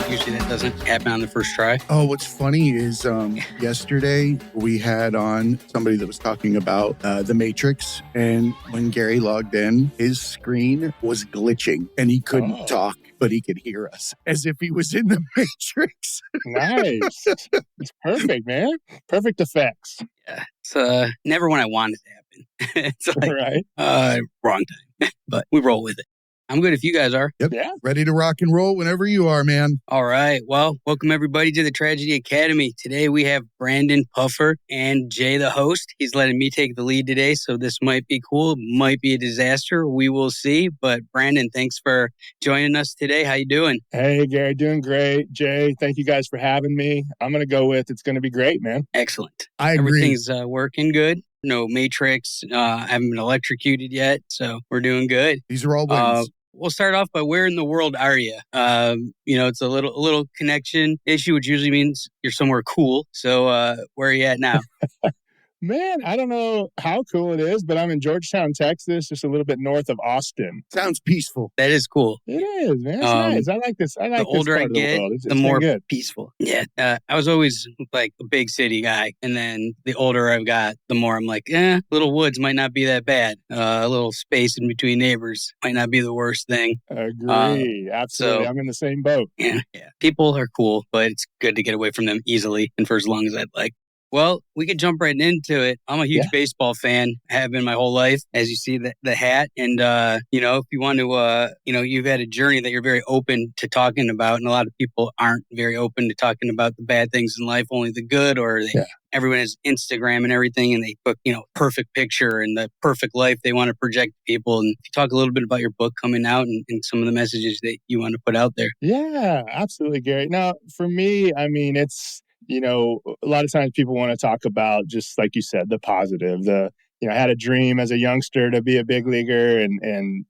Usually that doesn't happen on the first try. Oh, what's funny is yesterday we had on somebody that was talking about The Matrix, and when Gary logged in, his screen was glitching and he couldn't talk, but he could hear us as if he was in The Matrix. Nice. It's perfect, man. Perfect effects. Yeah, it's never when I want it to happen. It's like, right? Wrong time, but we roll with it. I'm good if you guys are. Yep. Yeah. Ready to rock and roll whenever you are, man. All right. Well, welcome everybody to the Tragedy Academy. Today we have Brandon Puffer and Jay, the host. He's letting me take the lead today, so this might be cool. Might be a disaster. We will see. But Brandon, thanks for joining us today. How you doing? Hey, Gary, doing great. Jay, thank you guys for having me. I'm going to go with it's going to be great, man. Excellent. I agree. Everything's working good. No Matrix. I haven't been electrocuted yet, so we're doing good. These are all wins. We'll start off by where in the world are you? It's a little connection issue, which usually means you're somewhere cool. So where are you at now? Man, I don't know how cool it is, but I'm in Georgetown, Texas, just a little bit north of Austin. Sounds peaceful. That is cool. It is, man. It's nice. I like this. I like the older this part I of the get, world. the more peaceful. Yeah. I was always like a big city guy. And then the older I've got, the more I'm like, little woods might not be that bad. A little space in between neighbors might not be the worst thing. Agree. Absolutely. I'm in the same boat. Yeah. People are cool, but it's good to get away from them easily and for as long as I'd like. Well, we could jump right into it. I'm a huge baseball fan, have been my whole life, as you see the hat. And, if you want to, you've had a journey that you're very open to talking about. And a lot of people aren't very open to talking about the bad things in life, only the good, or everyone has Instagram and everything. And they put, perfect picture and the perfect life they want to project to people. And if you talk a little bit about your book coming out and some of the messages that you want to put out there. Yeah, absolutely, Gary. Now, for me, I mean, it's, a lot of times people want to talk about, just like you said, the positive, I had a dream as a youngster to be a big leaguer and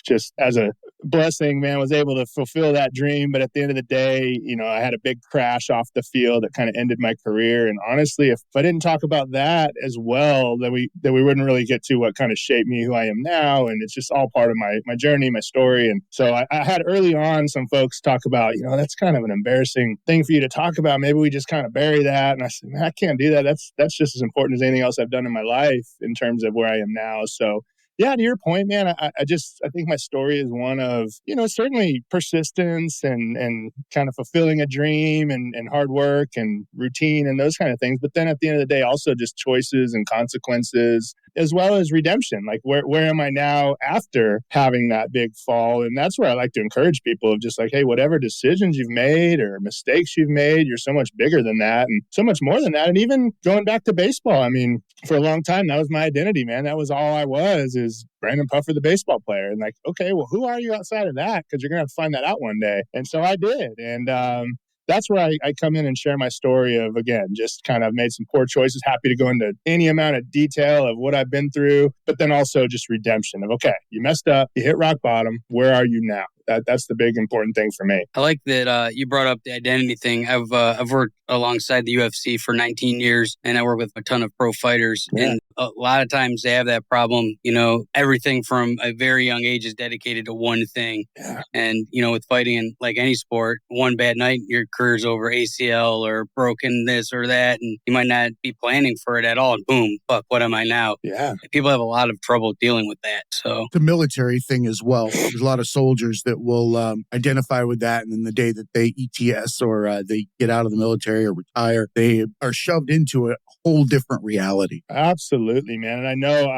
just as a blessing, man, was able to fulfill that dream. But at the end of the day, I had a big crash off the field that kind of ended my career. And honestly, if I didn't talk about that as well, then we wouldn't really get to what kind of shaped me who I am now. And it's just all part of my journey, my story. And so I had early on some folks talk about, that's kind of an embarrassing thing for you to talk about. Maybe we just kind of bury that. And I said, man, I can't do that. That's just as important as anything else I've done in my life in terms of where I am now. So yeah, to your point, man, I think my story is one of, certainly persistence and kind of fulfilling a dream and hard work and routine and those kind of things. But then at the end of the day, also just choices and consequences, as well as redemption. Like where am I now after having that big fall? And that's where I like to encourage people of just like, hey, whatever decisions you've made or mistakes you've made, you're so much bigger than that and so much more than that. And even going back to baseball, I mean, for a long time, that was my identity, man. That was all I was, is Brandon Puffer, the baseball player. And like, okay, well, who are you outside of that? Because you're going to have to find that out one day. And so I did. And that's where I come in and share my story of, again, just kind of made some poor choices. Happy to go into any amount of detail of what I've been through, but then also just redemption of, okay, you messed up, you hit rock bottom. Where are you now? That's the big important thing for me. I like that you brought up the identity thing. I've worked alongside the UFC for 19 years, and I work with a ton of pro fighters. Yeah. And a lot of times they have that problem. Everything from a very young age is dedicated to one thing. Yeah. And, with fighting in like any sport, one bad night, your career's over, ACL or broken this or that, and you might not be planning for it at all. And boom, fuck, what am I now? Yeah. People have a lot of trouble dealing with that. So the military thing as well. There's a lot of soldiers that will identify with that. And then the day that they ETS or they get out of the military or retire, they are shoved into a whole different reality. Absolutely, man. And I know,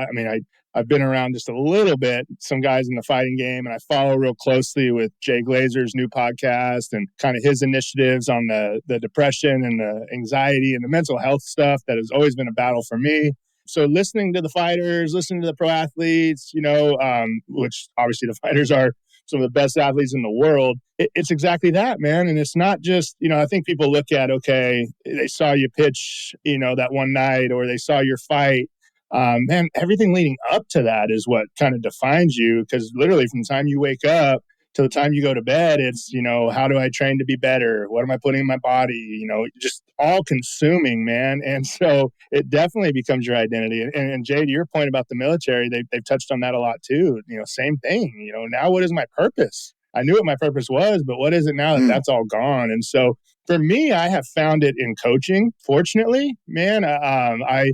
I've been around just a little bit, some guys in the fighting game, and I follow real closely with Jay Glazer's new podcast and kind of his initiatives on the depression and the anxiety and the mental health stuff that has always been a battle for me. So listening to the fighters, listening to the pro athletes, which obviously the fighters are some of the best athletes in the world. It's exactly that, man. And it's not just, I think people look at, okay, they saw you pitch, that one night, or they saw your fight. Man, everything leading up to that is what kind of defines you. Because literally from the time you wake up to the time you go to bed, it's, how do I train to be better? What am I putting in my body? Just all consuming, man. And so it definitely becomes your identity. And Jay, to your point about the military, they've touched on that a lot too. Same thing, now what is my purpose? I knew what my purpose was, but what is it now that that's all gone? And so for me, I have found it in coaching. Fortunately, man, I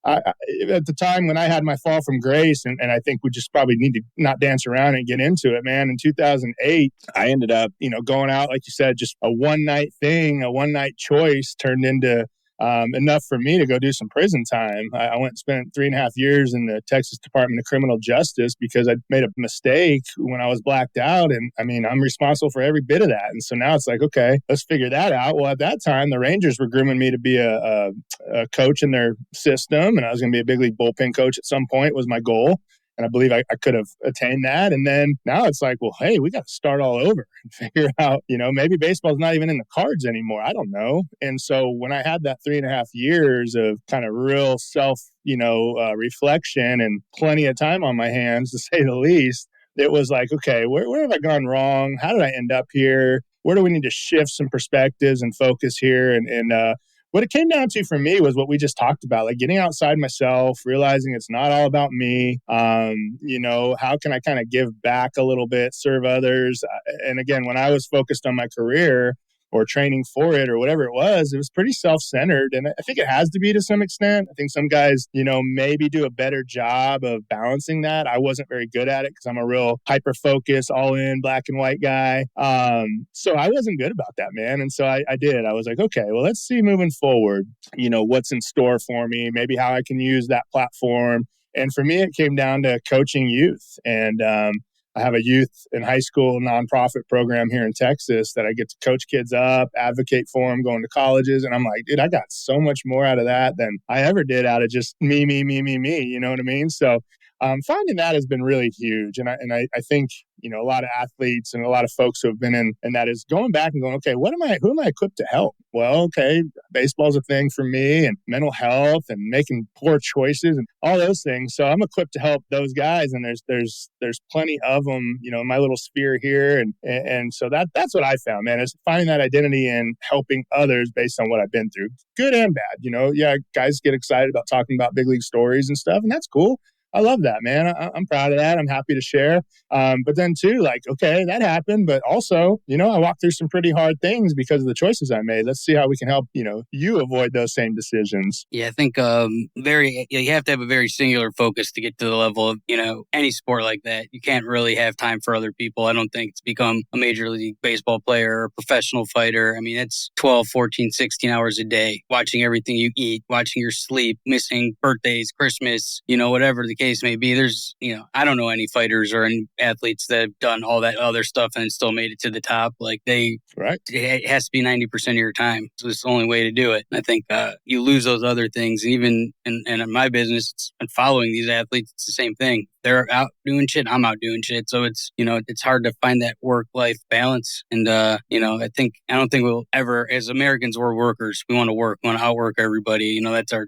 at the time when I had my fall from grace, and I think we just probably need to not dance around and get into it, man. In 2008, I ended up, going out, like you said, just a one night thing, a one night choice turned into enough for me to go do some prison time. I went and spent 3.5 years in the Texas Department of Criminal Justice because I made a mistake when I was blacked out. And I mean, I'm responsible for every bit of that. And so now it's like, okay, let's figure that out. Well, at that time, the Rangers were grooming me to be a coach in their system. And I was going to be a big league bullpen coach at some point was my goal. And I believe I could have attained that. And then now it's like, well, hey, we got to start all over and figure out, maybe baseball's not even in the cards anymore. I don't know. And so when I had that 3.5 years of kind of real self, reflection and plenty of time on my hands, to say the least, it was like, okay, where have I gone wrong? How did I end up here? Where do we need to shift some perspectives and focus here? And what it came down to for me was what we just talked about, like getting outside myself, realizing it's not all about me. How can I kind of give back a little bit, serve others? And again, when I was focused on my career or training for it or whatever it was pretty self-centered. And I think it has to be to some extent. I think some guys, maybe do a better job of balancing that. I wasn't very good at it because I'm a real hyper-focused, all-in, black and white guy. So I wasn't good about that, man. And so I did. I was like, okay, well, let's see moving forward, what's in store for me, maybe how I can use that platform. And for me, it came down to coaching youth. And I have a youth and high school nonprofit program here in Texas that I get to coach kids up, advocate for them, going to colleges. And I'm like, dude, I got so much more out of that than I ever did out of just me. You know what I mean? So finding that has been really huge. And I think, a lot of athletes and a lot of folks who have been in, and that is going back and going, okay, who am I equipped to help? Well, okay, baseball's a thing for me, and mental health and making poor choices and all those things. So I'm equipped to help those guys. And there's plenty of them, in my little sphere here. And so that's what I found, man, is finding that identity in helping others based on what I've been through, good and bad. Yeah, guys get excited about talking about big league stories and stuff, and that's cool. I love that, man. I'm proud of that. I'm happy to share. But then too, like, okay, that happened. But also, I walked through some pretty hard things because of the choices I made. Let's see how we can help, you avoid those same decisions. Yeah, I think you have to have a very singular focus to get to the level of, any sport like that. You can't really have time for other people. I don't think, to become a major league baseball player or a professional fighter. I mean, it's 12, 14, 16 hours a day, watching everything you eat, watching your sleep, missing birthdays, Christmas, whatever the case may be. There's, I don't know any fighters or any athletes that have done all that other stuff and still made it to the top. Like it has to be 90% of your time. So it's the only way to do it. And I think you lose those other things. And even in my business and following these athletes, it's the same thing. They're out doing shit. I'm out doing shit. So it's, it's hard to find that work-life balance. And, I don't think we'll ever, as Americans, we're workers. We want to work, want to outwork everybody. That's our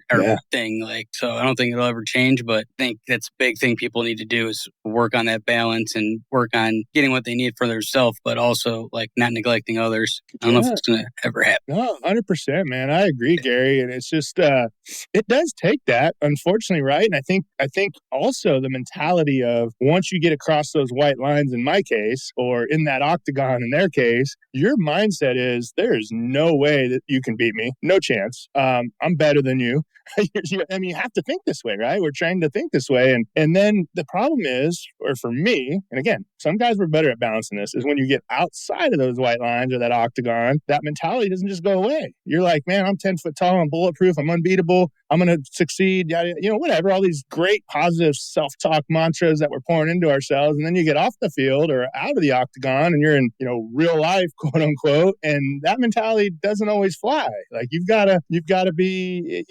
thing. Like, so I don't think it'll ever change, but I think that's a big thing people need to do is work on that balance and work on getting what they need for themselves, but also like not neglecting others. I don't know if it's going to ever happen. No, 100%, man. I agree, Gary. And it's just, it does take that, unfortunately, right? And I think also the mentality of once you get across those white lines, in my case, or in that octagon in their case, your mindset is there's no way that you can beat me. No chance. I'm better than you. I mean, you have to think this way, right? We're trained to think this way. And then the problem is, or for me, and again, some guys were better at balancing this, is when you get outside of those white lines or that octagon, that mentality doesn't just go away. You're like, man, I'm 10 foot tall, I'm bulletproof, I'm unbeatable, I'm going to succeed, whatever, all these great positive self-talk mantras that we're pouring into ourselves. And then you get off the field or out of the octagon and you're in, real life, quote unquote. And that mentality doesn't always fly. Like you've got to be,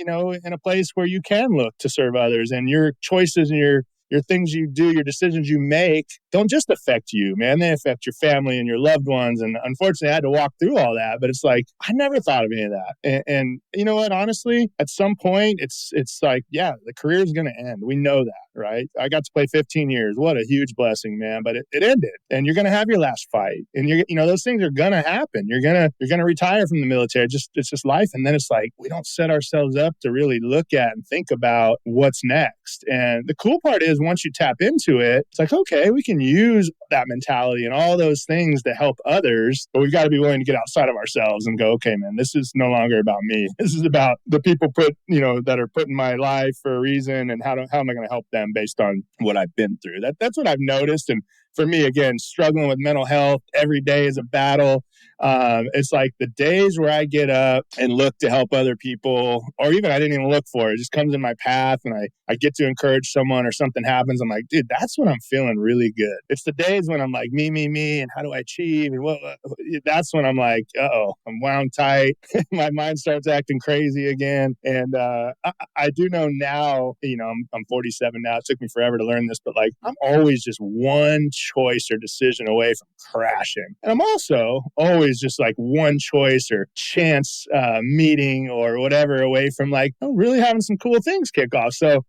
in a place where you can look to serve others, and your choices and your things you do, your decisions you make don't just affect you, man. They affect your family and your loved ones. And unfortunately, I had to walk through all that. But it's like, I never thought of any of that. And you know what? Honestly, at some point, it's like, yeah, the career is going to end. We know that, right? I got to play 15 years. What a huge blessing, man. But it ended. And you're going to have your last fight. And those things are going to happen. You're going to retire from the military. It's just life. And then it's like, we don't set ourselves up to really look at and think about what's next. And the cool part is once you tap into it, it's like, okay, we can can use that mentality and all those things to help others, but we've got to be willing to get outside of ourselves and go, okay, man, this is no longer about me. This is about the people that are put in my life for a reason, and how am I going to help them based on what I've been through. That's what I've noticed. And for me, again, struggling with mental health every day is a battle. It's like the days where I get up and look to help other people, or even I didn't even look for it. It just comes in my path and I get to encourage someone or something happens. I'm like, dude, that's when I'm feeling really good. It's the days when I'm like, me, and how do I achieve? And that's when I'm like, I'm wound tight. My mind starts acting crazy again. And I do know now, I'm 47 now. It took me forever to learn this, but like, I'm always just one choice or decision away from crashing. And I'm also always just like one choice or chance meeting or whatever away from like really having some cool things kick off. So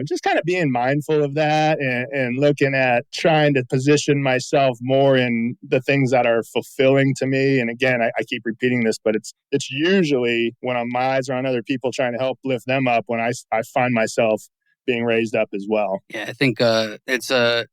just kind of being mindful of that and looking at trying to position myself more in the things that are fulfilling to me. And again, I keep repeating this, but it's usually when my eyes are on other people trying to help lift them up when I find myself being raised up as well. Yeah, I think that's an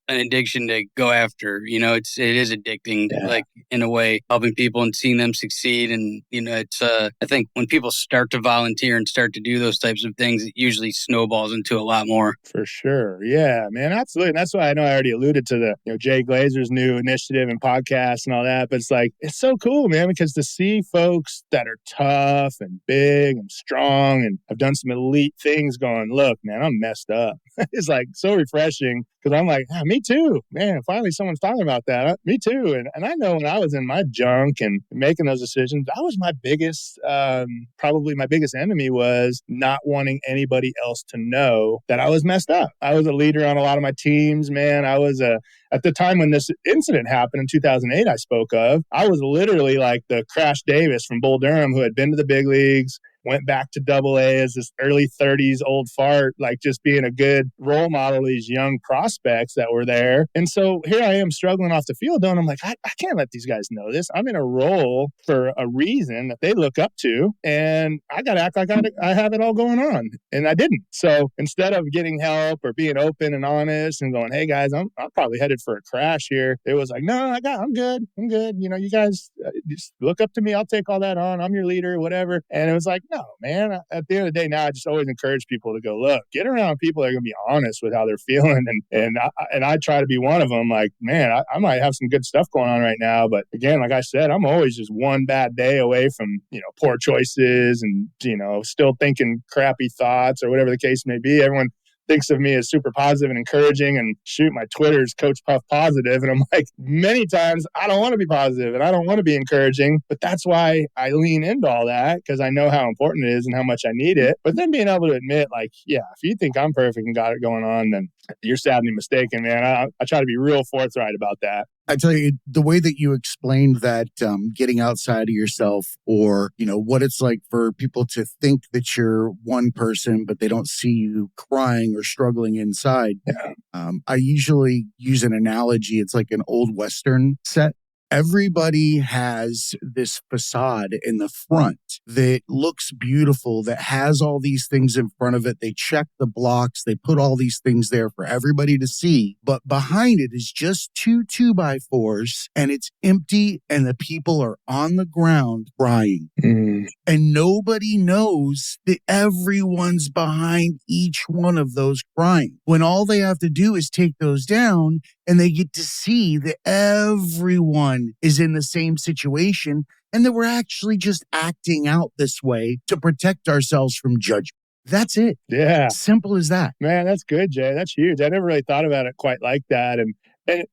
addiction to go after. It is addicting, like in a way, helping people and seeing them succeed. And it's I think when people start to volunteer and start to do those types of things, it usually snowballs into a lot more. For sure, yeah, man, absolutely. And that's why I know I already alluded to the Jay Glazer's new initiative and podcast and all that. But it's like it's so cool, man, because to see folks that are tough and big and strong and have done some elite things, going, look, man, I'm messed up. It's like so refreshing because I'm like, me too, man. Finally, someone's talking about that. Me too. And I know when I was in my junk and making those decisions, that was my biggest, probably my biggest enemy was not wanting anybody else to know that I was messed up. I was a leader on a lot of my teams, man. I was at the time when this incident happened in 2008, I spoke of, I was literally like the Crash Davis from Bull Durham who had been to the big leagues, went back to AA as this early 30s old fart, like just being a good role model to these young prospects that were there. And so here I am struggling off the field, and I'm like, I can't let these guys know this. I'm in a role for a reason that they look up to, and I got to act like I have it all going on. And I didn't. So instead of getting help or being open and honest and going, hey guys, I'm probably headed for a crash here, it was like, no, I'm good. You guys just look up to me. I'll take all that on. I'm your leader, whatever. And it was like, no, man, at the end of the day, now I just always encourage people to go, look, get around people that are going to be honest with how they're feeling. And I try to be one of them. Like, man, I might have some good stuff going on right now. But again, like I said, I'm always just one bad day away from, poor choices and, still thinking crappy thoughts or whatever the case may be. Everyone thinks of me as super positive and encouraging, and shoot, my Twitter's Coach Puff Positive. And I'm like, many times I don't want to be positive and I don't want to be encouraging, but that's why I lean into all that, because I know how important it is and how much I need it. But then being able to admit, like, yeah, if you think I'm perfect and got it going on, then you're sadly mistaken, man. I try to be real forthright about that. I tell you, the way that you explained that getting outside of yourself, or, what it's like for people to think that you're one person, but they don't see you crying or struggling inside. Yeah. I usually use an analogy. It's like an old Western set. Everybody has this facade in the front that looks beautiful, that has all these things in front of it. They check the blocks. They put all these things there for everybody to see. But behind it is just two 2x4s, and it's empty, and the people are on the ground crying. And nobody knows that everyone's behind each one of those crying, when all they have to do is take those down, and they get to see that everyone is in the same situation, and that we're actually just acting out this way to protect ourselves from judgment. That's it. Yeah. Simple as that. Man, that's good, Jay. That's huge. I never really thought about it quite like that. And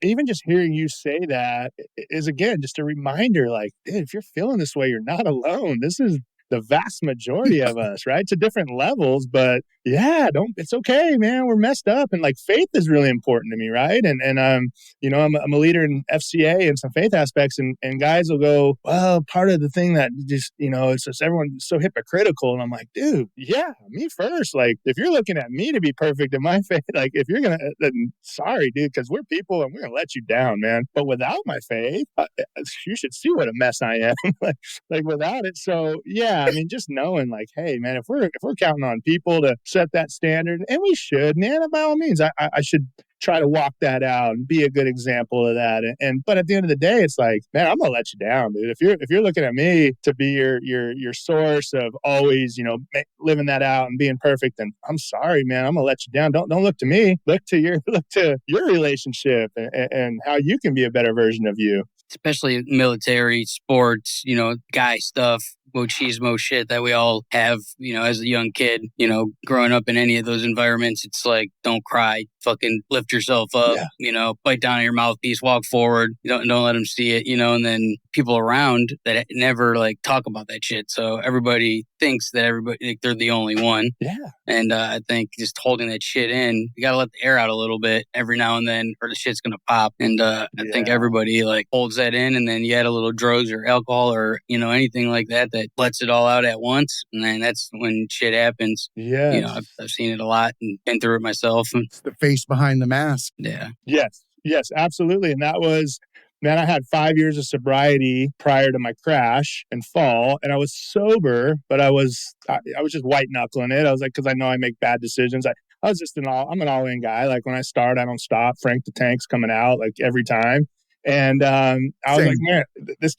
even just hearing you say that is, again, just a reminder, like, dude, if you're feeling this way, you're not alone. This is the vast majority of us, right? To different levels, but yeah, it's okay, man. We're messed up. And like, faith is really important to me, right? And I'm a leader in FCA and some faith aspects, and guys will go, well, part of the thing that just, it's just everyone's so hypocritical. And I'm like, dude, yeah, me first. Like, if you're looking at me to be perfect in my faith, like, if you're going to, then sorry, dude, because we're people and we're going to let you down, man. But without my faith, you should see what a mess I am. like without it. So yeah, I mean, just knowing, like, hey, man, if we're counting on people to set that standard, and we should, man, by all means, I should try to walk that out and be a good example of that. But at the end of the day, it's like, man, I'm gonna let you down, dude. If you're looking at me to be your source of always, living that out and being perfect, then I'm sorry, man. I'm gonna let you down. Don't look to me. Look to your relationship and how you can be a better version of you. Especially military, sports, guy stuff, machismo shit that we all have, as a young kid, growing up in any of those environments. It's like, don't cry, fucking lift yourself up, bite down on your mouthpiece, walk forward, don't let them see it, and then people around that never like talk about that shit. So everybody thinks that they're the only one. Yeah. And I think just holding that shit in, you got to let the air out a little bit every now and then, or the shit's going to pop. And I think everybody like holds that in, and then you add a little drugs or alcohol or, anything like that lets it all out at once. And then that's when shit happens. Yeah. I've seen it a lot and been through it myself. It's the face behind the mask. Yeah. Yes, absolutely. And that was, man, I had 5 years of sobriety prior to my crash and fall, and I was sober, but I was just white knuckling it. I was like, because I know I make bad decisions. I was just I'm an all in guy. Like when I start, I don't stop. Frank the Tank's coming out like every time. And I was like, man, this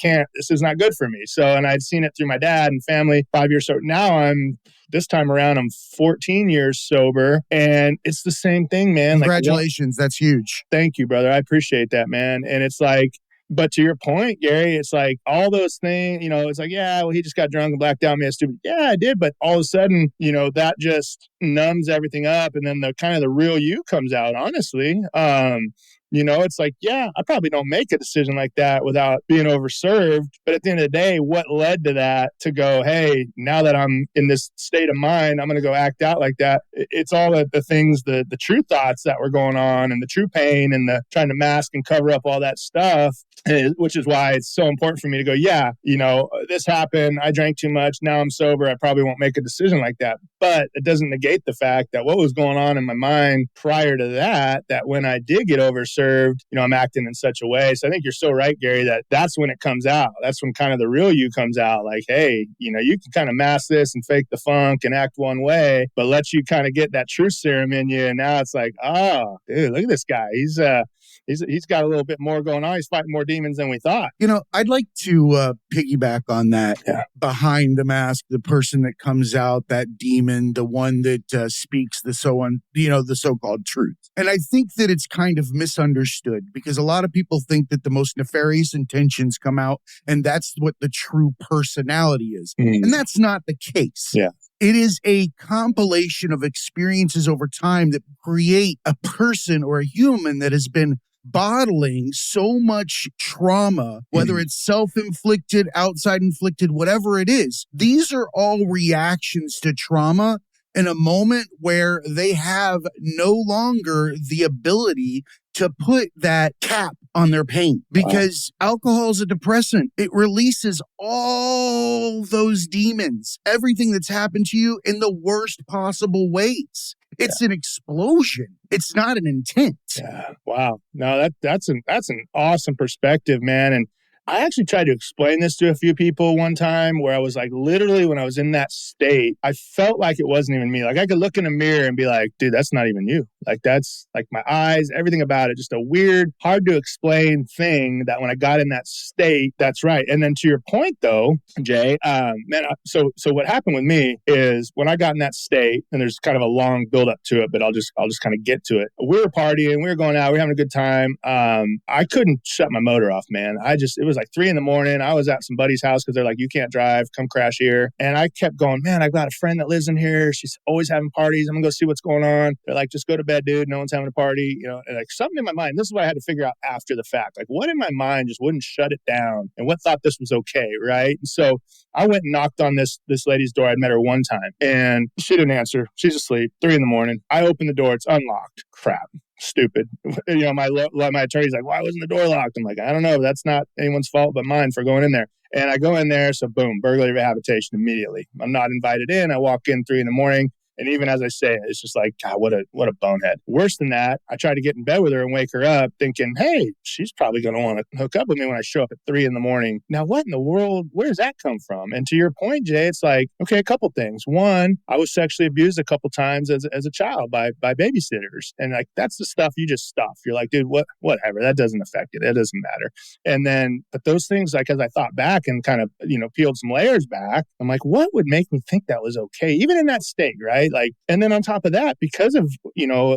is not good for me. So, and I'd seen it through my dad and family, 5 years sober. Now this time around, I'm 14 years sober, and it's the same thing, man. Congratulations. That's huge. Thank you, brother. I appreciate that, man. And it's like, but to your point, Gary, it's like all those things, it's like, yeah, well, he just got drunk and blacked out, man, stupid. Yeah, I did. But all of a sudden, that just numbs everything up. And then the real you comes out, honestly. It's like, yeah, I probably don't make a decision like that without being overserved. But at the end of the day, what led to that to go, hey, now that I'm in this state of mind, I'm going to go act out like that. It's all the things, the true thoughts that were going on and the true pain and the trying to mask and cover up all that stuff, which is why it's so important for me to go, yeah, this happened. I drank too much. Now I'm sober. I probably won't make a decision like that. But it doesn't negate the fact that what was going on in my mind prior to that when I did get overserved, I'm acting in such a way. So I think you're so right, Gary, that's when it comes out. That's when kind of the real you comes out. Like, hey, you can kind of mask this and fake the funk and act one way, but let you kind of get that truth serum in you. And now it's like, oh, dude, look at this guy. He's got a little bit more going on. He's fighting more demons than we thought. I'd like to piggyback on that. Yeah. Behind the mask, the person that comes out, that demon, the one that speaks the so-called truth. And I think that it's kind of misunderstood because a lot of people think that the most nefarious intentions come out, and that's what the true personality is. And that's not the case. Yeah. It is a compilation of experiences over time that create a person or a human that has been bottling so much trauma, whether it's self-inflicted, outside-inflicted, whatever it is. These are all reactions to trauma in a moment where they have no longer the ability to put that cap on their pain, because alcohol is a depressant. It releases all those demons, everything that's happened to you in the worst possible ways. It's an explosion. It's not an intent. Yeah. Wow. No, that's an awesome perspective, man. And I actually tried to explain this to a few people one time where I was like, literally when I was in that state, I felt like it wasn't even me. Like I could look in a mirror and be like, dude, that's not even you. Like that's like my eyes, everything about it, just a weird, hard to explain thing that when I got in that state, that's right. And then to your point though, Jay, so what happened with me is when I got in that state, and there's kind of a long build up to it, but I'll just kind of get to it. We were partying, we were going out, we were having a good time. I couldn't shut my motor off, man. It was like 3 a.m. I was at some buddy's house because they're like, you can't drive, come crash here. And I kept going, man, I've got a friend that lives in here. She's always having parties. I'm gonna go see what's going on. They're like, just go to bed, dude. No one's having a party. And like something in my mind, this is what I had to figure out after the fact. Like what in my mind just wouldn't shut it down and what thought this was okay, right? And so I went and knocked on this lady's door. I'd met her one time and she didn't answer. She's asleep, 3 a.m. I open the door, it's unlocked. Crap. Stupid. My attorney's like, why wasn't the door locked? I'm like, I don't know. That's not anyone's fault but mine for going in there. And I go in there. So boom, burglary of a habitation immediately. I'm not invited in. I walk in 3 a.m. And even as I say it, it's just like, God, what a bonehead. Worse than that, I try to get in bed with her and wake her up thinking, hey, she's probably going to want to hook up with me when I show up at 3 a.m. Now, what in the world, where does that come from? And to your point, Jay, it's like, okay, a couple things. One, I was sexually abused a couple times as a child by babysitters. And like, that's the stuff you just stuff. You're like, dude, whatever, that doesn't affect it. That doesn't matter. And then, but those things, like, as I thought back and kind of, peeled some layers back, I'm like, what would make me think that was okay? Even in that state, right? Like, and then on top of that, because of,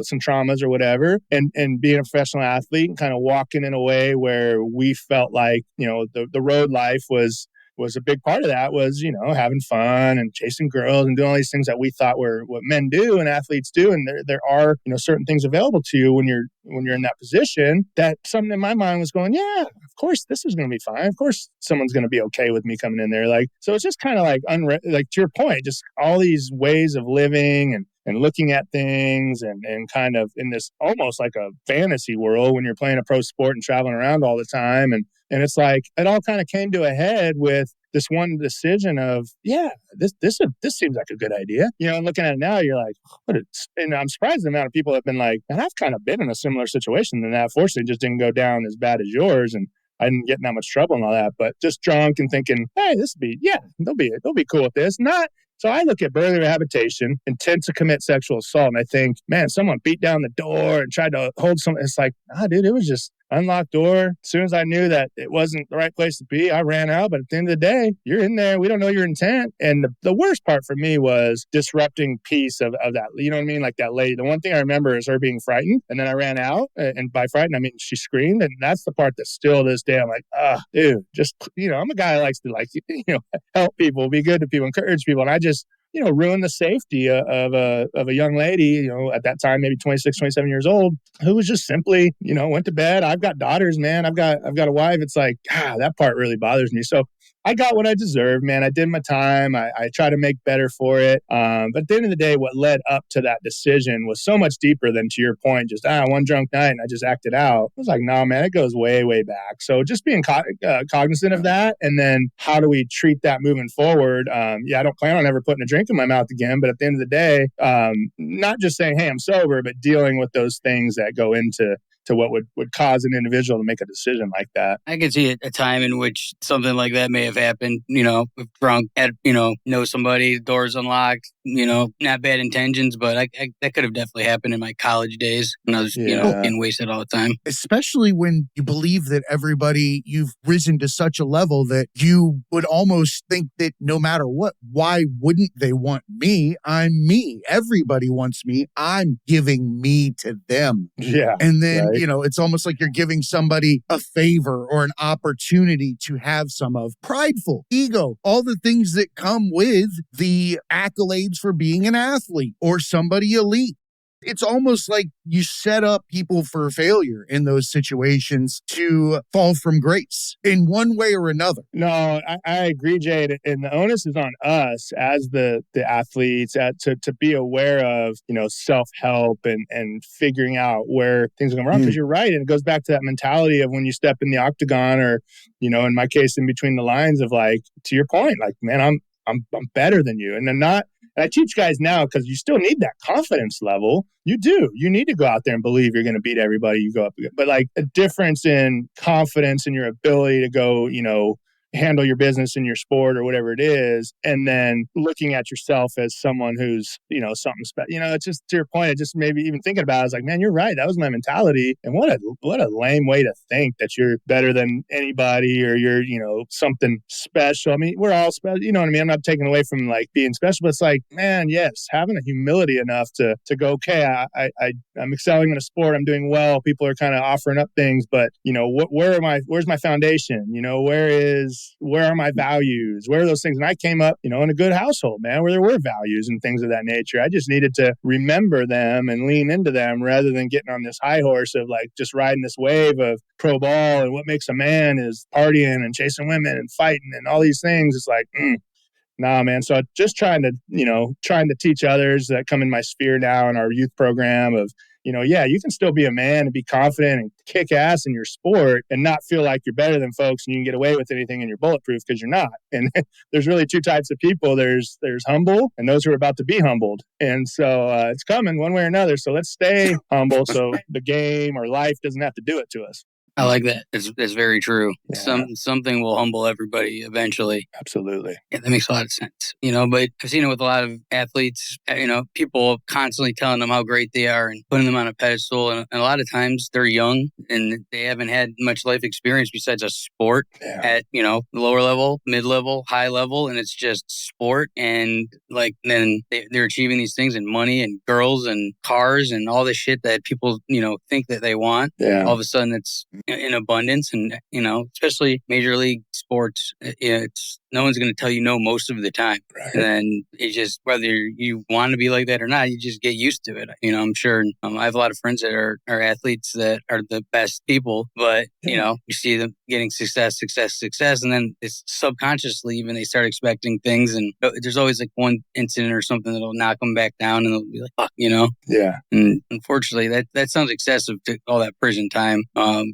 some traumas or whatever, and being a professional athlete and kind of walking in a way where we felt like, the road life was a big part of that was, having fun and chasing girls and doing all these things that we thought were what men do and athletes do. And there are, certain things available to you when you're in that position, that something in my mind was going, yeah, of course, this is going to be fine. Of course, someone's going to be okay with me coming in there. Like, so it's just kind of like, like to your point, just all these ways of living and looking at things and kind of in this almost like a fantasy world when you're playing a pro sport and traveling around all the time. And it's like, it all kind of came to a head with this one decision of, yeah, this seems like a good idea. And looking at it now, you're like, and I'm surprised the amount of people have been like, and I've kind of been in a similar situation than that. Fortunately, it just didn't go down as bad as yours. And I didn't get in that much trouble and all that, but just drunk and thinking, hey, they'll be cool with this. So I look at burglary rehabilitation, intent to commit sexual assault, and I think, man, someone beat down the door and tried to hold someone. It's like, dude, it was just unlocked door. As soon as I knew that it wasn't the right place to be, I ran out. But at the end of the day, you're in there. We don't know your intent. And the worst part for me was disrupting peace of that. You know what I mean? Like that lady. The one thing I remember is her being frightened. And then I ran out. And by frightened, I mean, she screamed. And that's the part that still to this day, I'm like, dude, just, I'm a guy who likes to help people, be good to people, encourage people. And I just, ruin the safety of a young lady, at that time, maybe 26, 27 years old, who was just simply, went to bed. I've got daughters, man. I've got a wife. It's like, that part really bothers me. So I got what I deserved, man. I did my time. I try to make better for it. But at the end of the day, what led up to that decision was so much deeper than, to your point, just one drunk night and I just acted out. I was like, no, man, it goes way, way back. So just being cognizant of that, and then how do we treat that moving forward? I don't plan on ever putting a drink in my mouth again. But at the end of the day, not just saying, hey, I'm sober, but dealing with those things that go into what would cause an individual to make a decision like that. I could see a time in which something like that may have happened, if drunk, know somebody, doors unlocked, not bad intentions, but that could have definitely happened in my college days when I was, getting wasted all the time. Especially when you believe that you've risen to such a level that you would almost think that no matter what, why wouldn't they want me? I'm me. Everybody wants me. I'm giving me to them. Yeah. And then, right. It's almost like you're giving somebody a favor or an opportunity to have some of prideful, ego, all the things that come with the accolades for being an athlete or somebody elite. It's almost like you set up people for failure in those situations to fall from grace in one way or another. No, I agree, Jay. And the onus is on us as the athletes to be aware of, self-help and figuring out where things are going wrong. Because you're right. And it goes back to that mentality of when you step in the octagon or, in my case, in between the lines of like, to your point, like, man, I'm better than you. And then and I teach guys now because you still need that confidence level. You do. You need to go out there and believe you're going to beat everybody you go up against. But like a difference in confidence in your ability to go, handle your business in your sport or whatever it is, and then looking at yourself as someone who's, something special. It's just to your point, it just maybe even thinking about it, I was like, man, you're right. That was my mentality. And what a lame way to think that you're better than anybody or you're, something special. I mean, we're all special. You know what I mean? I'm not taking away from like being special, but it's like, man, yes, having a humility enough to go, okay, I'm excelling in a sport. I'm doing well. People are kind of offering up things, but where's my foundation? Where are my values? Where are those things? And I came up, in a good household, man, where there were values and things of that nature. I just needed to remember them and lean into them rather than getting on this high horse of like just riding this wave of pro ball and what makes a man is partying and chasing women and fighting and all these things. It's like, nah, man. So just trying to teach others that come in my sphere now in our youth program of, yeah, you can still be a man and be confident and kick ass in your sport and not feel like you're better than folks and you can get away with anything and you're bulletproof, because you're not. And there's really two types of people. There's humble and those who are about to be humbled. And so it's coming one way or another. So let's stay humble so the game or life doesn't have to do it to us. I like that. It's very true. Yeah. Something will humble everybody eventually. Absolutely. Yeah, that makes a lot of sense. But I've seen it with a lot of athletes, people constantly telling them how great they are and putting them on a pedestal. And a lot of times they're young and they haven't had much life experience besides a sport at, lower level, mid-level, high level. And it's just sport. And then they're achieving these things and money and girls and cars and all this shit that people, think that they want. Yeah. All of a sudden it's in abundance, and especially major league sports, it's no one's going to tell you no most of the time. Right. And then it just, whether you want to be like that or not, you just get used to it. I'm sure I have a lot of friends that are athletes that are the best people, but you see them getting success, and then it's subconsciously even they start expecting things, and there's always like one incident or something that'll knock them back down, and they'll be like, fuck, Yeah. And unfortunately, that sounds excessive to all that prison time,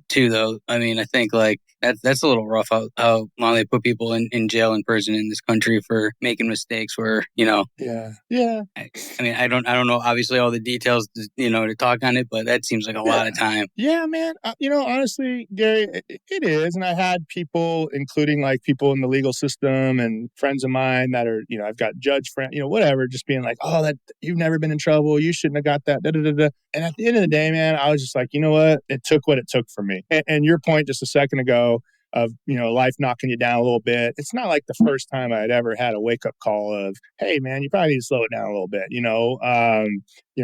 too. Though, I think like that's a little rough how long they put people in jail and prison in this country for making mistakes. Where Yeah. I don't know obviously all the details to talk on it, but that seems like a lot of time. Yeah, man. Honestly, Gary, it is, and I had people, including like people in the legal system and friends of mine that are I've got judge friend, whatever, just being like, oh, that you've never been in trouble, you shouldn't have got that. Da, da, da, da. And at the end of the day, man, I was just like, you know what? It took what it took for me. And your point just a second ago of, life knocking you down a little bit. It's not like the first time I'd ever had a wake up call of, hey, man, you probably need to slow it down a little bit.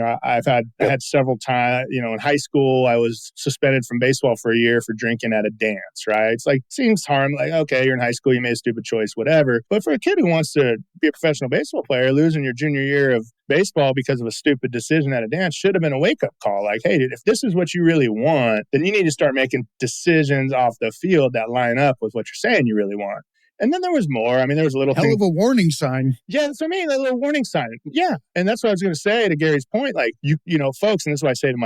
I had several times, in high school, I was suspended from baseball for a year for drinking at a dance, right? It's like, seems harm, like, okay, you're in high school, you made a stupid choice, whatever. But for a kid who wants to be a professional baseball player, losing your junior year of baseball because of a stupid decision at a dance should have been a wake-up call. Like, hey, dude, if this is what you really want, then you need to start making decisions off the field that line up with what you're saying you really want. And then there was more. There was a little hell of a warning sign. Yeah, that's what I mean. A little warning sign. Yeah. And that's what I was going to say to Gary's point. Like, folks, and this is what I say to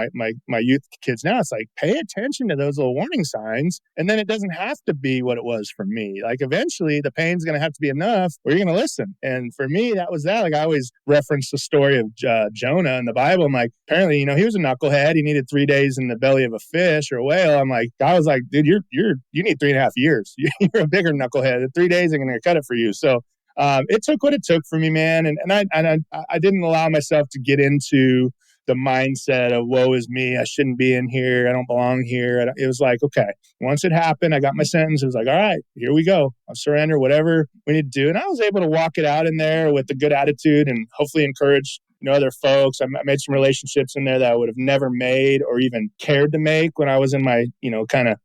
my youth kids now, it's like, pay attention to those little warning signs. And then it doesn't have to be what it was for me. Like, eventually the pain's going to have to be enough where you're going to listen. And for me, that was that. Like, I always reference the story of Jonah in the Bible. I'm like, apparently, he was a knucklehead. He needed 3 days in the belly of a fish or a whale. I'm like, God was like, dude, you need 3.5 years. You're a bigger knucklehead. 3 days are going to cut it for you. So it took what it took for me, man. And I didn't allow myself to get into the mindset of woe is me. I shouldn't be in here. I don't belong here. It was like, okay, once it happened, I got my sentence. It was like, all right, here we go. I'll surrender, whatever we need to do. And I was able to walk it out in there with a good attitude and hopefully encourage other folks. I made some relationships in there that I would have never made or even cared to make when I was in my, kind of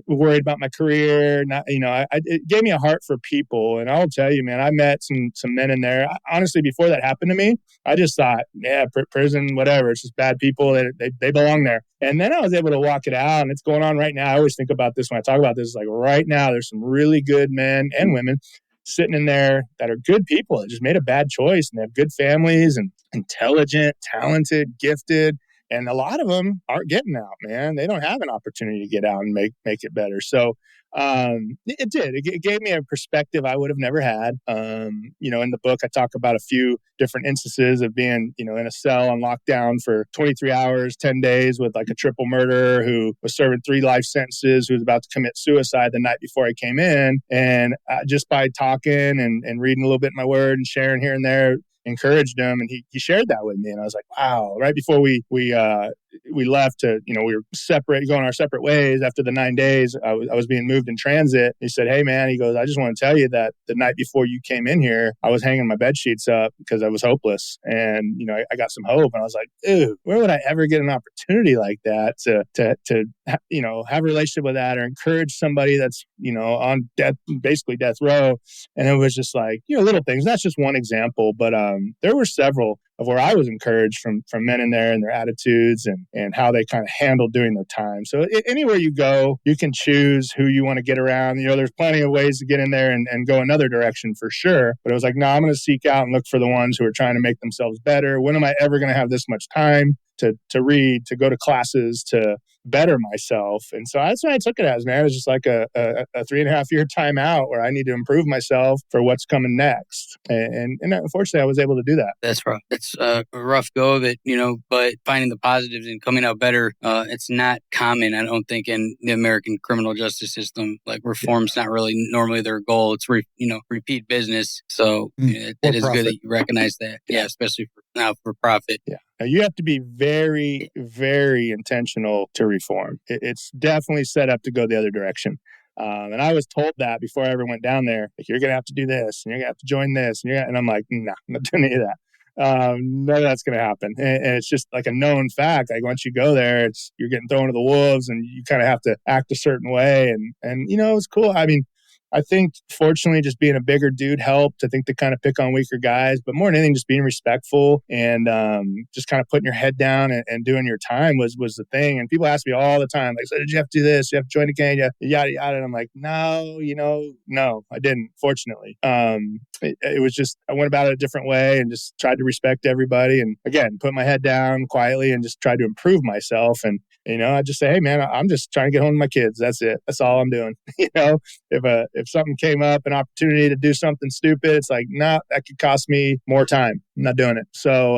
worried about my career. It gave me a heart for people. And I'll tell you, man, I met some men in there. Honestly, before that happened to me, I just thought, yeah, prison, whatever. It's just bad people. They belong there. And then I was able to walk it out, and it's going on right now. I always think about this when I talk about this. It's like right now, there's some really good men and women sitting in there that are good people that just made a bad choice, and they have good families and intelligent, talented, gifted. And a lot of them aren't getting out, man. They don't have an opportunity to get out and make it better. So it did. It gave me a perspective I would have never had. In the book, I talk about a few different instances of being, in a cell on lockdown for 23 hours, 10 days with like a triple murderer who was serving 3 life sentences, who was about to commit suicide the night before I came in. And just by talking and reading a little bit in my word and sharing here and there, encouraged him, and he shared that with me, and I was like, wow. Right before we left to, we were going our separate ways after the 9 days, I was being moved in transit. He said, hey man, he goes, I just want to tell you that the night before you came in here, I was hanging my bed sheets up because I was hopeless, and I got some hope, and I was like, ew, where would I ever get an opportunity like that to have a relationship with that or encourage somebody that's on basically death row. And it was just like little things. That's just one example, but there were several where I was encouraged from men in there and their attitudes and how they kind of handled doing their time. So anywhere you go, you can choose who you want to get around. There's plenty of ways to get in there and go another direction for sure. But it was like, no, I'm going to seek out and look for the ones who are trying to make themselves better. When am I ever going to have this much time to read, to go to classes, to better myself? And so that's what I took it as, man. It was just like a 3.5-year timeout where I need to improve myself for what's coming next. And unfortunately, I was able to do that. That's rough. It's a rough go of it, but finding the positives and coming out better, it's not common, I don't think, in the American criminal justice system. Like, reform's not really normally their goal. It's, repeat business. So it is good that you recognize that. Yeah, especially for profit. Yeah. Now, you have to be very, very intentional to reform. It's definitely set up to go the other direction. And I was told that before I ever went down there, like, you're going to have to do this, and you're going to have to join this. And I'm like, no, I'm not doing any of that. None of that's going to happen. And it's just like a known fact. Like, once you go there, you're getting thrown to the wolves, and you kind of have to act a certain way. And it's cool. I mean, I think, fortunately, just being a bigger dude helped. I think to kind of pick on weaker guys, but more than anything, just being respectful and just kind of putting your head down and doing your time was the thing. And people ask me all the time, like, so did you have to do this? You have to join the gang? Yada, yada. And I'm like, no, no, I didn't, fortunately. It was just, I went about it a different way and just tried to respect everybody. And again, put my head down quietly and just tried to improve myself. And, I just say, hey, man, I'm just trying to get home to my kids. That's it. That's all I'm doing. If something came up, an opportunity to do something stupid, it's like, nah, that could cost me more time. I'm not doing it. So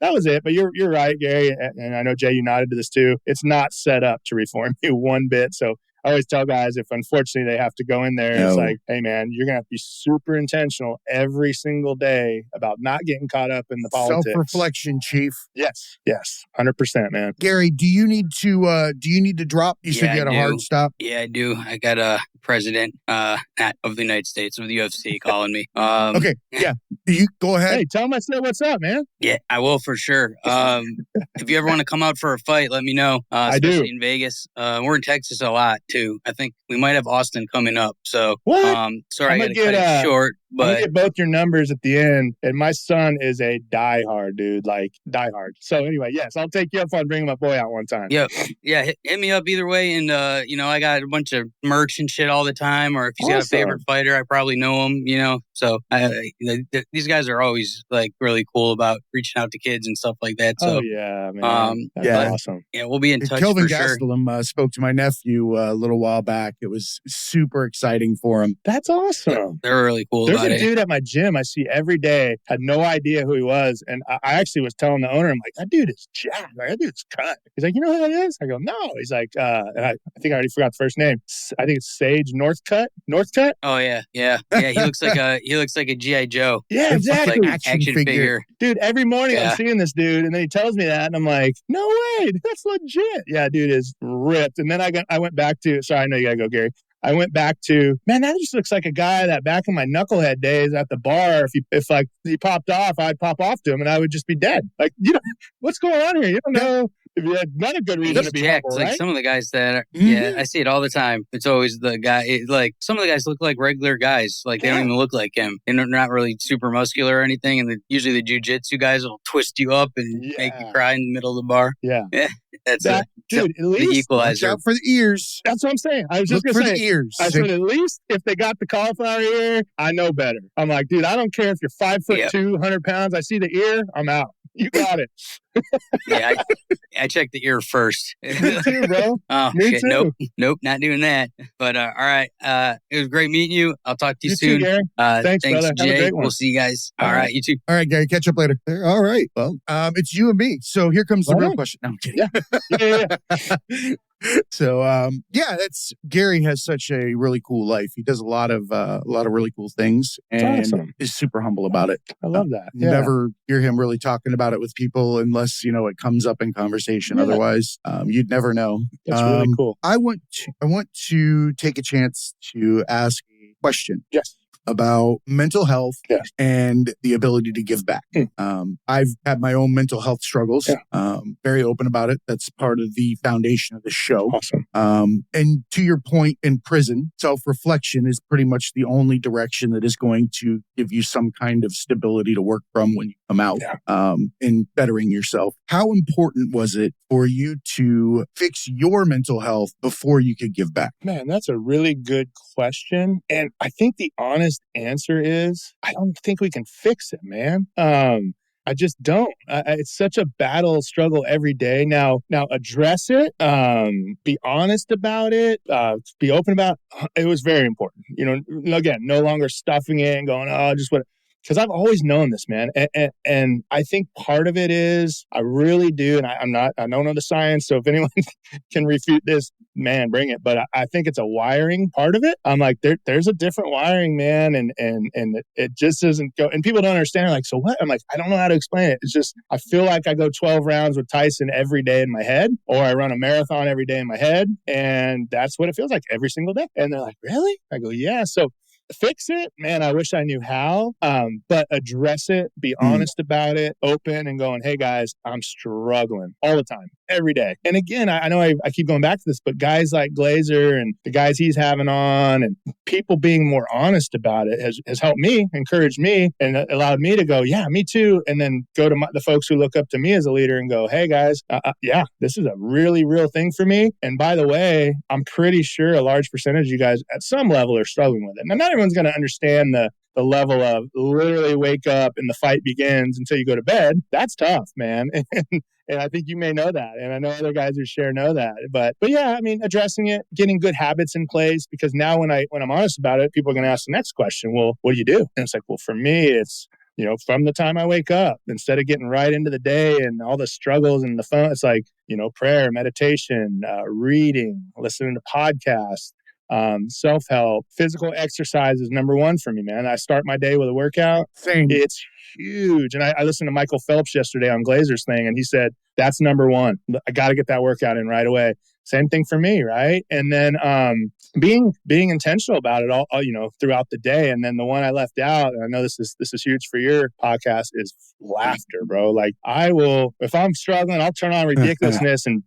that was it. But you're right, Gary. And I know, Jay, you nodded to this too. It's not set up to reform you one bit. So I always tell guys, if unfortunately they have to go in there, it's like, hey, man, you're going to have to be super intentional every single day about not getting caught up in the politics. Self-reflection, Chief. Yes, 100%, man. Gary, do you need to drop? You said you had a hard stop. Yeah, I do. I got a president of the United States, of the UFC, calling me. Okay, yeah. You go ahead. Hey, tell him I said what's up, man. Yeah, I will for sure. If you ever want to come out for a fight, let me know. Especially in Vegas. We're in Texas a lot too. I think we might have Austin coming up. So, sorry, I got to cut it short. But I'm gonna get both your numbers at the end. And my son is a diehard dude, like diehard. So anyway, yes, I'll take you up on bringing my boy out one time. Yeah, hit me up either way. And I got a bunch of merch and shit all the time. Or if he's got a favorite fighter, I probably know him. So these guys are always like really cool about reaching out to kids and stuff like that. So man, that's awesome. Yeah, we'll be in touch. Kelvin for Gastelum sure. Spoke to my nephew a little while back. It was super exciting for him. That's awesome. They're really cool. There's a dude at my gym I see every day, had no idea who he was. And I actually was telling the owner, I'm like, that dude is jacked. Like, that dude's cut. He's like, you know who that is? I go, no. He's like, and I think I already forgot the first name. I think it's Sage Northcutt. Northcutt? Oh, yeah. He looks like a G.I. Joe. Yeah, exactly. Like action figure. Dude, every morning I'm seeing this dude, and then he tells me that, and I'm like, no way, that's legit. Yeah, dude is ripped. And then I went back to, sorry, I know you gotta go, Gary. I went back to, man, that just looks like a guy that back in my knucklehead days at the bar, if he popped off, I'd pop off to him and I would just be dead. Like, what's going on here? You don't know if you had not a good reason to be jacked. humble, Like right? some of the guys that are, I see it all the time. It's always the guy, like some of the guys look like regular guys. Like they don't even look like him. And they're not really super muscular or anything. And usually the jiu-jitsu guys will twist you up and make you cry in the middle of the bar. Yeah. That's dude, at least the equalizer. Watch out for the ears. That's what I'm saying. I was just Look going for to say, the ears. I said, at least if they got the cauliflower ear, I know better. I'm like, dude, I don't care if you're 5'2", 100 pounds. I see the ear, I'm out. You got it. Yeah, I checked the ear first. Me too, bro. Oh, Me shit. too. Nope, not doing that. But all right. It was great meeting you. I'll talk to you too, soon. Gary. Thanks, brother. Jay. Have a great one. We'll see you guys. All right, you too. All right, Gary, catch up later. All right. Well, it's you and me. So here comes the real question. No, I'm kidding. Yeah. So, that's Gary has such a really cool life. He does a lot of really cool things and is super humble about it. I love that. Never hear him really talking about it with people unless, it comes up in conversation. Yeah. Otherwise, you'd never know. That's really cool. I want to take a chance to ask a question. Yes. about mental health and the ability to give back. I've had my own mental health struggles. Very open about it. That's part of the foundation of the show. Awesome. And to your point, in prison, self-reflection is pretty much the only direction that is going to give you some kind of stability to work from when you come out in bettering yourself. How important was it for you to fix your mental health before you could give back? Man, that's a really good question. And I think the honest answer is, I don't think we can fix it, man. I just don't. It's such a battle struggle every day. Now address it, be honest about it, be open about it. Was very important. Again, no longer stuffing it and going, oh, just what. Because I've always known this, man. And I think part of it is, I really do, and I don't know the science, so if anyone can refute this, man, bring it. But I think it's a wiring part of it. I'm like, there's a different wiring, man, and it just doesn't go. And people don't understand, like, so what? I'm like, I don't know how to explain it. It's just, I feel like I go 12 rounds with Tyson every day in my head, or I run a marathon every day in my head, and that's what it feels like every single day. And they're like, really? I go, yeah. So fix it, man. I wish I knew how, but address it, be honest about it, open and going, hey guys, I'm struggling all the time, every day. And again, I know I keep going back to this, but guys like Glazer and the guys he's having on, and people being more honest about it has helped me, encouraged me, and allowed me to go, yeah, me too. And then go to the folks who look up to me as a leader and go, hey guys, yeah, this is a really real thing for me. And by the way, I'm pretty sure a large percentage of you guys at some level are struggling with it. Now, not everyone's going to understand the level of literally wake up and the fight begins until you go to bed. That's tough, man. And I think you may know that. And I know other guys who share know that. But yeah, I mean, addressing it, getting good habits in place, because now when I'm honest about it, people are going to ask the next question, well, what do you do? And it's like, well, for me, it's, from the time I wake up, instead of getting right into the day and all the struggles and the phone, it's like, prayer, meditation, reading, listening to podcasts, self-help. Physical exercise is number one for me, man. I start my day with a workout. Same. It's huge. And I listened to Michael Phelps yesterday on Glazer's thing, and he said, that's number one. I got to get that workout in right away. Same thing for me, right? And then being intentional about it all, throughout the day. And then the one I left out, and I know this is huge for your podcast, is laughter, bro. Like, I will, if I'm struggling, I'll turn on ridiculousness and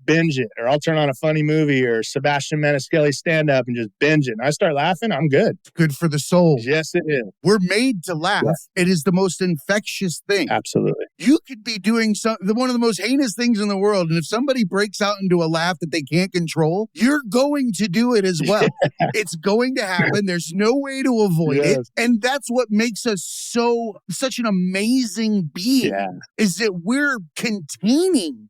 binge it, or I'll turn on a funny movie or Sebastian Maniscalco stand up and just binge it. And I start laughing, I'm good. Good for the soul. Yes, it is. We're made to laugh. Yeah. It is the most infectious thing. Absolutely. You could be doing one of the most heinous things in the world, and if somebody breaks out into a laugh that they can't control, you're going to do it as well. It's going to happen. There's no way to avoid it. And that's what makes us such an amazing being, is that we're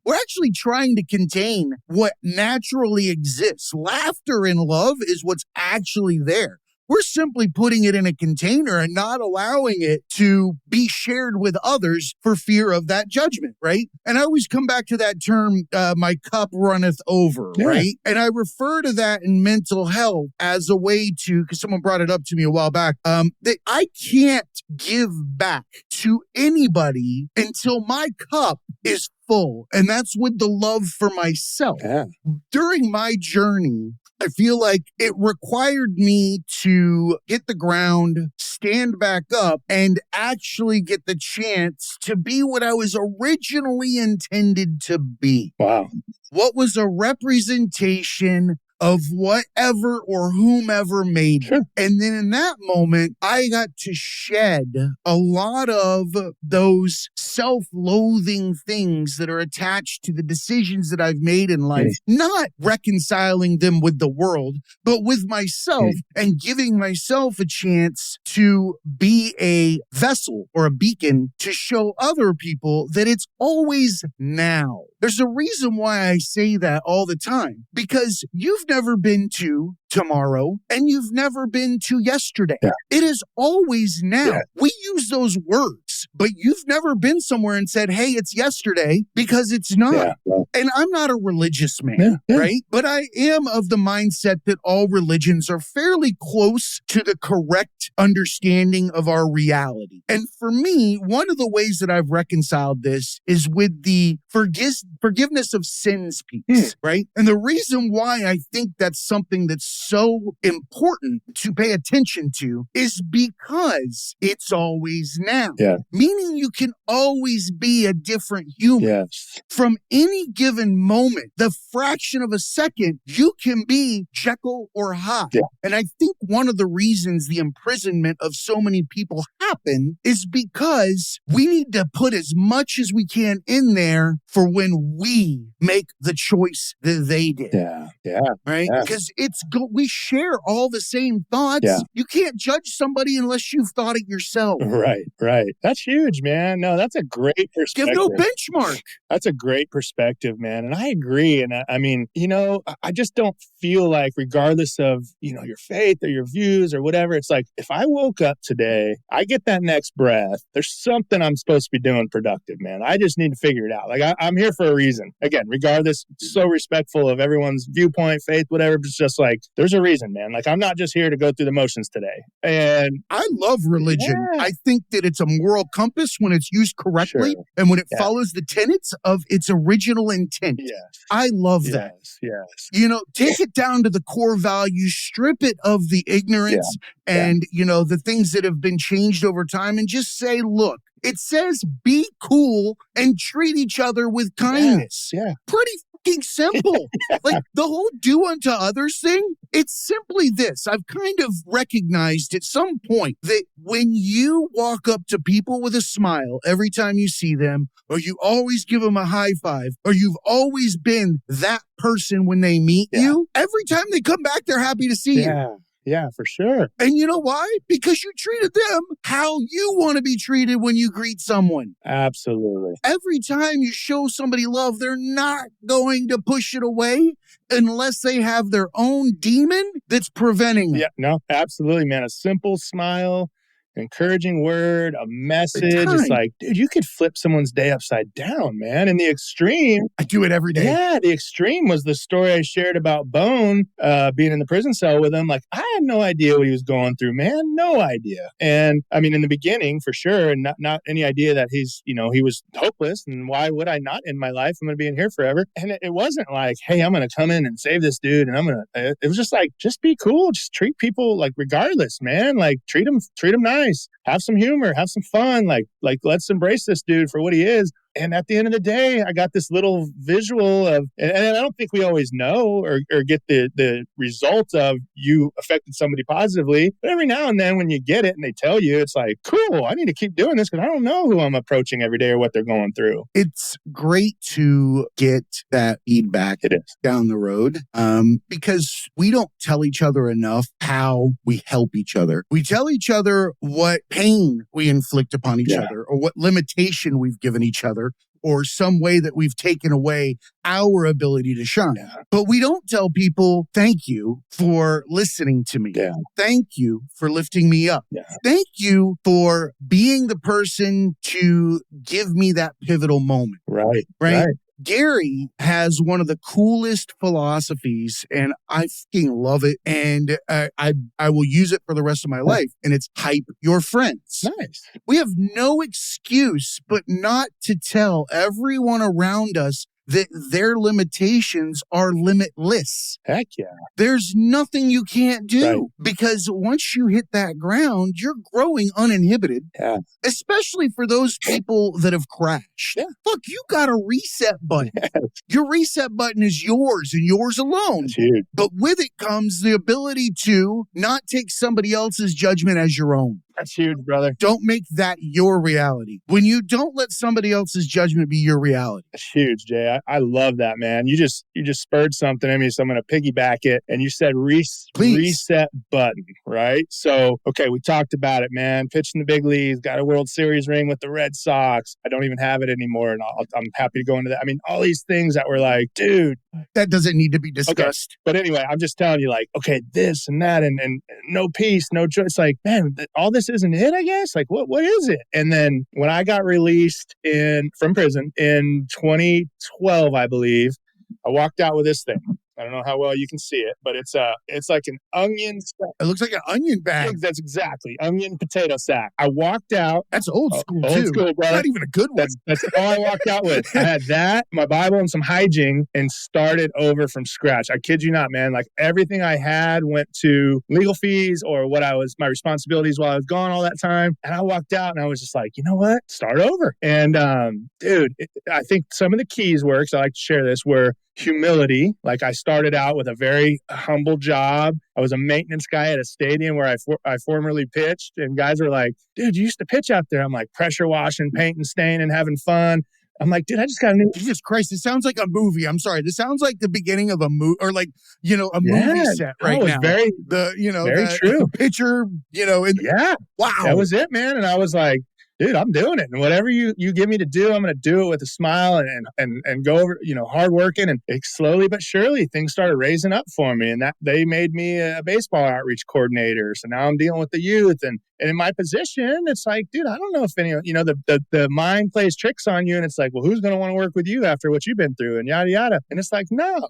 actually trying to contain what naturally exists. Laughter and love is what's actually there. We're simply putting it in a container and not allowing it to be shared with others for fear of that judgment, right? And I always come back to that term, my cup runneth over, right? And I refer to that in mental health as a way to, because someone brought it up to me a while back, that I can't give back to anybody until my cup is full. And that's with the love for myself. Yeah. During my journey, I feel like it required me to hit the ground, stand back up, and actually get the chance to be what I was originally intended to be. Wow. What was a representation of whatever or whomever made it. And then in that moment, I got to shed a lot of those self-loathing things that are attached to the decisions that I've made in life, not reconciling them with the world, but with myself, and giving myself a chance to be a vessel or a beacon to show other people that it's always now. There's a reason why I say that all the time, because you've never been to tomorrow and you've never been to yesterday. Yeah. It is always now. Yeah. We use those words close, but you've never been somewhere and said, hey, it's yesterday, because it's not. Yeah. And I'm not a religious man, right? But I am of the mindset that all religions are fairly close to the correct understanding of our reality. And for me, one of the ways that I've reconciled this is with the forgiveness of sins piece, right? And the reason why I think that's something that's so important to pay attention to is because it's always now. Yeah. Meaning you can always be a different human. Yes. From any given moment, the fraction of a second, you can be Jekyll or Hyde. Yeah. And I think one of the reasons the imprisonment of so many people happen is because we need to put as much as we can in there for when we make the choice that they did. Yeah. Right? Because we share all the same thoughts. Yeah. You can't judge somebody unless you've thought it yourself. Right. That's huge, man. No, that's a great perspective. Give no benchmark. That's a great perspective, man. And I agree. And I mean, I just don't feel like, regardless of, your faith or your views or whatever, it's like, if I woke up today, I get that next breath, there's something I'm supposed to be doing productive, man. I just need to figure it out. Like, I'm here for a reason. Again, regardless, so respectful of everyone's viewpoint, faith, whatever. It's just like, there's a reason, man. Like, I'm not just here to go through the motions today. And I love religion. Yeah. I think that it's a moral compass when it's used correctly and when it follows the tenets of its original intent. Yes. I love that. Yes. Take it down to the core values, strip it of the ignorance and, the things that have been changed over time, and just say, look, it says be cool and treat each other with kindness. Yeah. Pretty fucking simple. Like the whole do unto others thing, it's simply this. I've kind of recognized at some point that when you walk up to people with a smile every time you see them, or you always give them a high five, or you've always been that person when they meet you, every time they come back, they're happy to see you. Yeah, for sure. And you know why? Because you treated them how you want to be treated when you greet someone. Absolutely. Every time you show somebody love, they're not going to push it away unless they have their own demon that's preventing it. Yeah, no, absolutely, man. A simple smile, encouraging word, a message. It's like, dude, you could flip someone's day upside down, man. And the extreme, I do it every day. Yeah, the extreme was the story I shared about Bone being in the prison cell with him. Like, I had no idea what he was going through, man. No idea. And I mean, in the beginning, for sure, and not any idea that he's, he was hopeless. And why would I not in my life? I'm going to be in here forever. And it wasn't like, hey, I'm going to come in and save this dude. And it was just like, just be cool. Just treat people like regardless, man. Like treat them nice. Have some humor, have some fun, like let's embrace this dude for what he is. And at the end of the day, I got this little visual of, and I don't think we always know or get the result of you affected somebody positively. But every now and then when you get it and they tell you, it's like, cool, I need to keep doing this because I don't know who I'm approaching every day or what they're going through. It's great to get that feedback down the road because we don't tell each other enough how we help each other. We tell each other what pain we inflict upon each other or what limitation we've given each other, or some way that we've taken away our ability to shine. Yeah. But we don't tell people, thank you for listening to me. Yeah. Thank you for lifting me up. Yeah. Thank you for being the person to give me that pivotal moment. Right. Gary has one of the coolest philosophies, and I fucking love it. And I will use it for the rest of my life. And it's hype your friends. Nice. We have no excuse but not to tell everyone around us that their limitations are limitless. Heck yeah. There's nothing you can't do because once you hit that ground, you're growing uninhibited. Yeah. Especially for those people that have crashed. Yeah. Look, you got a reset button. Yes. Your reset button is yours and yours alone. That's huge. But with it comes the ability to not take somebody else's judgment as your own. That's huge, brother. Don't make that your reality. When you don't let somebody else's judgment be your reality. That's huge, Jay. I love that, man. You just spurred something in me, so I'm going to piggyback it. And you said reset button, right? So, okay, we talked about it, man. Pitching the big leagues, got a World Series ring with the Red Sox. I don't even have it anymore, and I'm happy to go into that. I mean, all these things that were like, dude, that doesn't need to be discussed. Okay. But anyway, I'm just telling you, like, okay, this and that, and no peace, no choice. Like, man, all this isn't it, I guess. Like, what is it? And then when I got released from prison in 2012, I believe, I walked out with this thing. I don't know how well you can see it, but it's like an onion sack. It looks like an onion bag. That's exactly onion potato sack. I walked out. That's old school too. Old school, brother. Not even a good one. That's all I walked out with. I had that, my Bible, and some hygiene, and started over from scratch. I kid you not, man. Like everything I had went to legal fees or my responsibilities while I was gone all that time. And I walked out and I was just like, you know what? Start over. And dude, I think some of the keys were, because I like to share this, were humility. Like I started out with a very humble job. I was a maintenance guy at a stadium where I formerly pitched, and guys were like, dude, you used to pitch out there. I'm like, pressure washing, painting, staining, having fun. I'm like, dude, I just got a new... Jesus Christ, it sounds like a movie. I'm sorry. This sounds like the beginning of a movie, or like, a movie set right now. Very true. The picture, yeah. Wow. That was it, man. And I was like, dude, I'm doing it. And whatever you give me to do, I'm going to do it with a smile and go over, hard working. And slowly but surely things started raising up for me. And that they made me a baseball outreach coordinator. So now I'm dealing with the youth. And in my position, it's like, dude, I don't know if the mind plays tricks on you. And it's like, well, who's going to want to work with you after what you've been through and yada, yada. And it's like, no,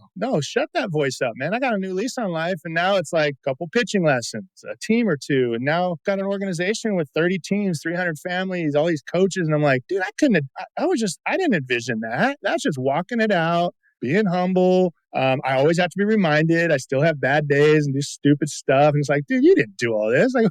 shut that voice up, man. I got a new lease on life. And now it's like a couple pitching lessons, a team or two. And now I've got an organization with 30 teams, 300 families, all these coaches. And I'm like, dude, I didn't envision that. That's just walking it out, being humble. I always have to be reminded. I still have bad days and do stupid stuff. And it's like, dude, you didn't do all this. Like,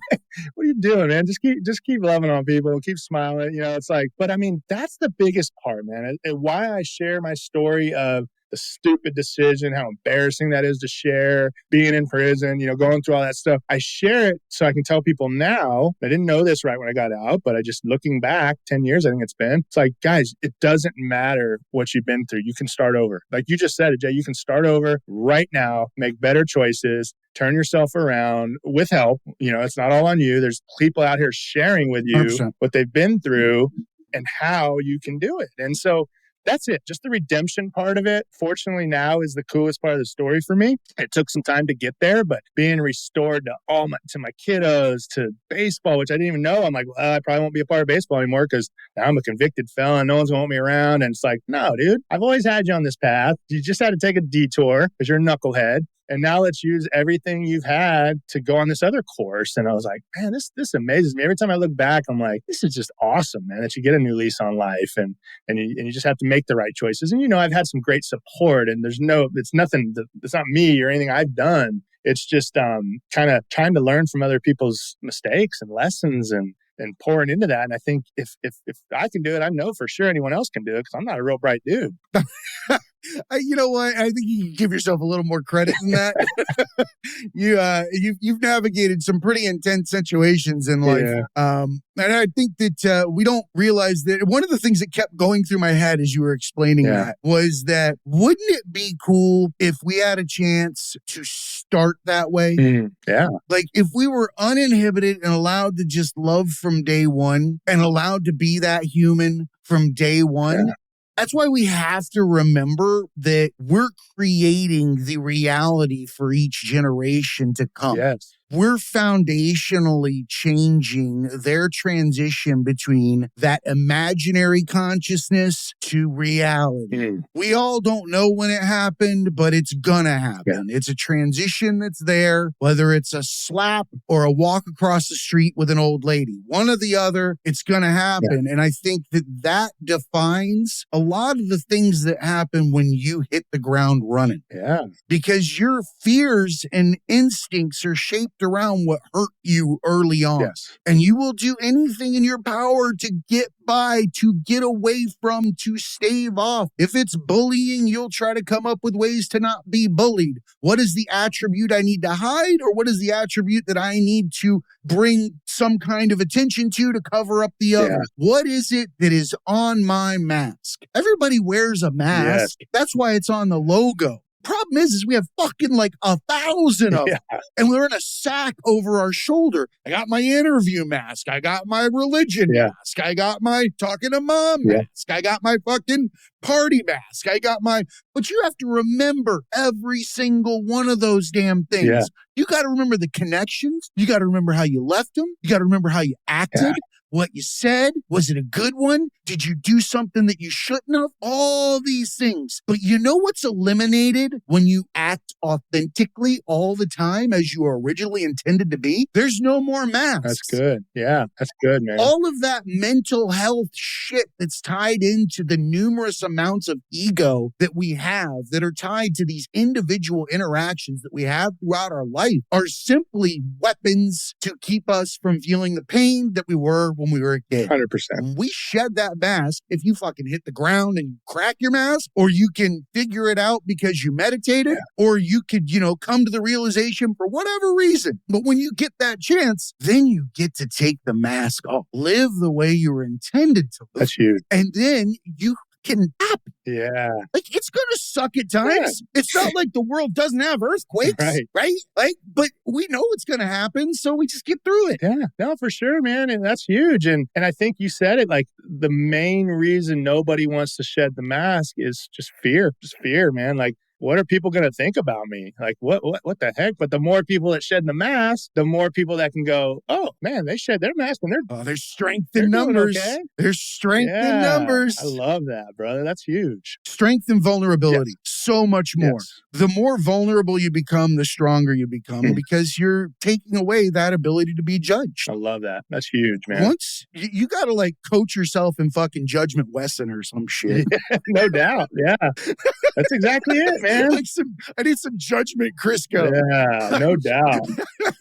what are you doing, man? Just keep loving on people, keep smiling. It's like, but I mean, that's the biggest part, man. And why I share my story of the stupid decision, how embarrassing that is to share, being in prison, going through all that stuff. I share it so I can tell people now. I didn't know this right when I got out, but I just looking back 10 years, I think it's been. It's like, guys, it doesn't matter what you've been through. You can start over. Like you just said it, Jay, you can start over right now, make better choices, turn yourself around with help. It's not all on you. There's people out here sharing with you 100%. What they've been through and how you can do it. And so that's it. Just the redemption part of it, fortunately, now is the coolest part of the story for me. It took some time to get there, but being restored to my kiddos, to baseball, which I didn't even know. I'm like, well, I probably won't be a part of baseball anymore because now I'm a convicted felon. No one's going to want me around. And it's like, no, dude, I've always had you on this path. You just had to take a detour because you're a knucklehead. And now let's use everything you've had to go on this other course. And I was like, man, this amazes me. Every time I look back, I'm like, this is just awesome, man, that you get a new lease on life and you just have to make the right choices. And, I've had some great support and it's not me or anything I've done. It's just kind of trying to learn from other people's mistakes and lessons and pouring into that. And I think if I can do it, I know for sure anyone else can do it because I'm not a real bright dude. You know what? I think you can give yourself a little more credit than that. You've navigated some pretty intense situations in life. Yeah. And I think that we don't realize that one of the things that kept going through my head as you were explaining that was that wouldn't it be cool if we had a chance to start that way? Yeah. Like if we were uninhibited and allowed to just love from day one and allowed to be that human from day one. Yeah. That's why we have to remember that we're creating the reality for each generation to come. Yes. We're foundationally changing their transition between that imaginary consciousness to reality. We all don't know when it happened, but it's gonna happen. Yeah. It's a transition that's there, whether it's a slap or a walk across the street with an old lady. One or the other, it's gonna happen. Yeah. And I think that defines a lot of the things that happen when you hit the ground running. Yeah. Because your fears and instincts are shaped around what hurt you early on. Yes. And you will do anything in your power to get by, to get away from, to stave off. If it's bullying, you'll try to come up with ways to not be bullied. What is the attribute I need to hide, or what is the attribute that I need to bring some kind of attention to cover up the other? What is it that is on my mask? Everybody wears a mask. Yes. That's why it's on the logo. Problem is we have fucking like 1,000 of them. And we're in a sack over our shoulder. I got my interview mask. I got my religion mask. I got my talking to mom mask. I got my fucking party mask. But you have to remember every single one of those damn things. Yeah. You got to remember the connections. You got to remember how you left them. You got to remember how you acted. What you said. Was it a good one? Did you do something that you shouldn't have? All these things. But you know what's eliminated when you act authentically all the time as you were originally intended to be? There's no more masks. That's good. Yeah, that's good, man. All of that mental health shit that's tied into the numerous amounts of ego that we have that are tied to these individual interactions that we have throughout our life are simply weapons to keep us from feeling the pain that we were when we were a kid. 100%. When we shed that mask, if you fucking hit the ground and you crack your mask, or you can figure it out because you meditated, or you could, come to the realization for whatever reason. But when you get that chance, then you get to take the mask off. Live the way you were intended to live. That's huge. And then you can happen. Yeah. Like, it's going to suck at times. Yeah. It's not like the world doesn't have earthquakes, right? Like, but we know it's going to happen, so we just get through it. Yeah, no, for sure, man. And that's huge. And I think you said it, like, the main reason nobody wants to shed the mask is just fear. Just fear, man. Like, what are people going to think about me? Like, what the heck? But the more people that shed the mask, the more people that can go, oh, man, they shed their mask and there's strength in numbers. Okay. There's strength in numbers. I love that, brother. That's huge. Strength and vulnerability. Yes. So much more. Yes. The more vulnerable you become, the stronger you become because you're taking away that ability to be judged. I love that. That's huge, man. Once you got to like coach yourself in fucking Judgment Wesson or some shit. No doubt. Yeah. That's exactly it, man. I need some Judgment Crisco. Yeah, no doubt.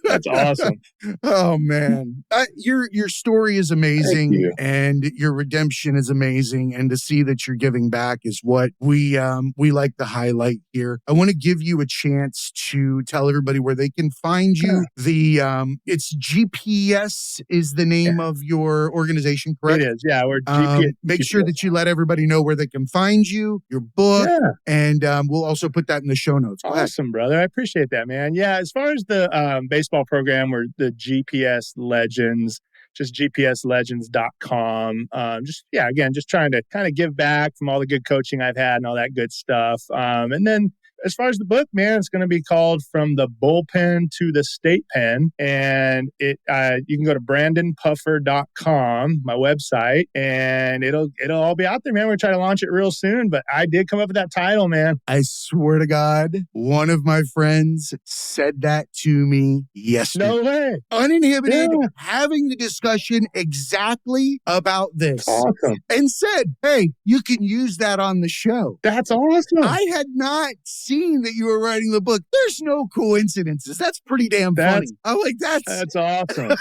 That's awesome. Oh man, your story is amazing, and your redemption is amazing, and to see that you're giving back is what we like to highlight here. I want to give you a chance to tell everybody where they can find you. It's GPS is the name of your organization, correct? It is. Yeah, we're GPS. Make sure that you let everybody know where they can find you, your book, and we'll also put that in the show notes. Awesome, brother. I appreciate that, man. Yeah, as far as the baseball program, we're the GPS Legends, just gpslegends.com. Just trying to kind of give back from all the good coaching I've had and all that good stuff. And then as far as the book, man, it's going to be called From the Bullpen to the State Pen. And you can go to brandonpuffer.com, my website, and it'll all be out there, man. We're trying to launch it real soon, but I did come up with that title, man. I swear to God, one of my friends said that to me yesterday. No way. Uninhibited, having the discussion exactly about this. Awesome. And said, hey, you can use that on the show. That's awesome. I had not seen that you were writing the book. There's no coincidences. That's pretty damn funny. I'm like, that's awesome.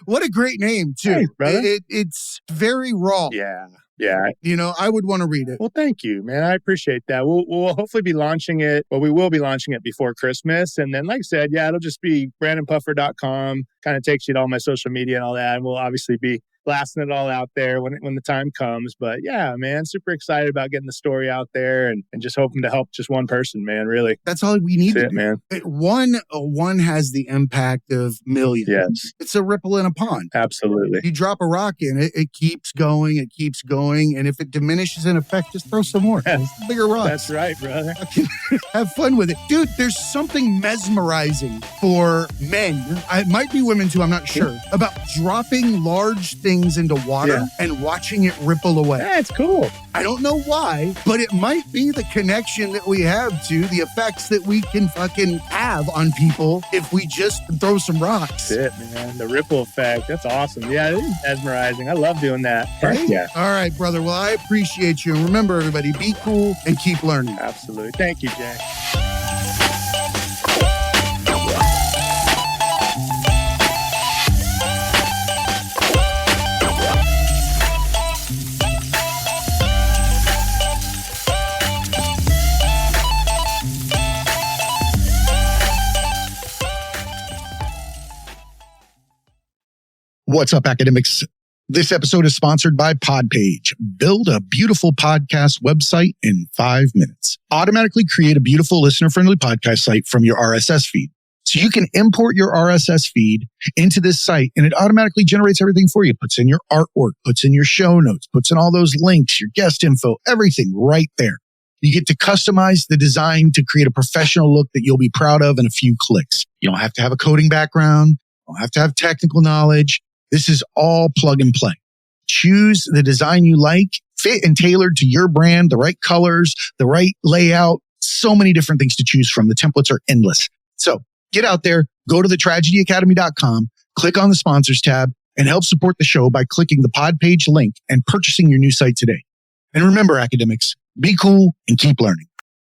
What a great name, too. Hey, brother. It's very raw. Yeah. I would want to read it. Well, thank you, man. I appreciate that. We'll hopefully be launching it. Well, we will be launching it before Christmas. And then, like I said, it'll just be brandonpuffer.com. Kind of takes you to all my social media and all that. And we'll obviously be blasting it all out there when the time comes. But yeah, man, super excited about getting the story out there and just hoping to help just one person, man, really. That's all we need. That's it, man. One has the impact of millions. Yes. It's a ripple in a pond. Absolutely. You drop a rock in it, it keeps going. And if it diminishes in effect, just throw some more. Bigger rocks. That's right, brother. Have fun with it. Dude, there's something mesmerizing for men. It might be women too, I'm not sure. About dropping large things into water and watching it ripple away. Yeah, it's cool. I don't know why, but it might be the connection that we have to the effects that we can fucking have on people if we just throw some rocks. That's it, man. The ripple effect. That's awesome. Yeah, it is mesmerizing. I love doing that. Right? Yeah. All right, brother. Well, I appreciate you. And remember, everybody, be cool and keep learning. Absolutely. Thank you, Jay. What's up, academics? This episode is sponsored by Podpage. Build a beautiful podcast website in 5 minutes. Automatically create a beautiful listener-friendly podcast site from your RSS feed. So you can import your RSS feed into this site and it automatically generates everything for you. Puts in your artwork, puts in your show notes, puts in all those links, your guest info, everything right there. You get to customize the design to create a professional look that you'll be proud of in a few clicks. You don't have to have a coding background. You don't have to have technical knowledge. This is all plug and play. Choose the design you like, fit and tailored to your brand, the right colors, the right layout, so many different things to choose from. The templates are endless. So get out there, go to thetragedyacademy.com, click on the sponsors tab, and help support the show by clicking the Podpage link and purchasing your new site today. And remember, academics, be cool and keep learning.